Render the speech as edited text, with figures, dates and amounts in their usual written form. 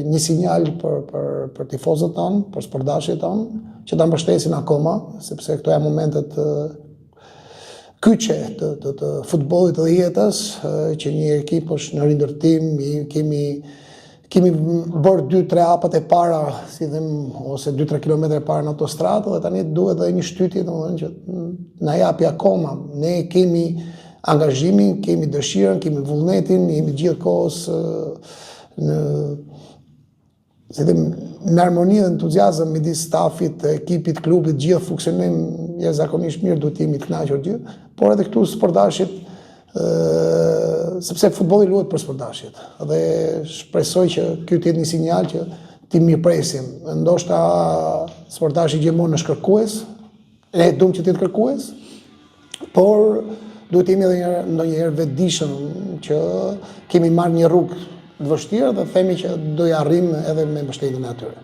një sinjal për tifozët tonë, për sportdashët tonë, që ta mbështesin akoma, sepse këto janë momentet kyçe të futbollit dhe jetës, që një ekip është në rindërtim, kemi bërë 2-3 hapat e para, si them, ose 2-3 kilometra e para në autostradë, dhe tani duhet edhe një shtytje, domethënë që na japi akoma. Ne kemi angazhimin, kemi dëshirën, kemi vullnetin, jemi gjithkohës në harmoni dhe entuziazëm midis stafit, ekipit, klubit, gjithë funksionojmë jashtëzakonisht mirë, duhet jemi të kënaqur gjithë, por edhe këtu sportdashit, sepse futbolli luhet për sportdashit. Dhe shpresoj që ky të jetë një sinjal që ti mirëpresim. Ndoshta sportdashi gjithmonë është kërkues, ne duam që të jetë kërkues, por duhet jemi edhe ndonjëherë vetëdijshëm që kemi marrë një rrugë të vështirë dhe themi që do ja arrijmë edhe me mbështetjen e atyre.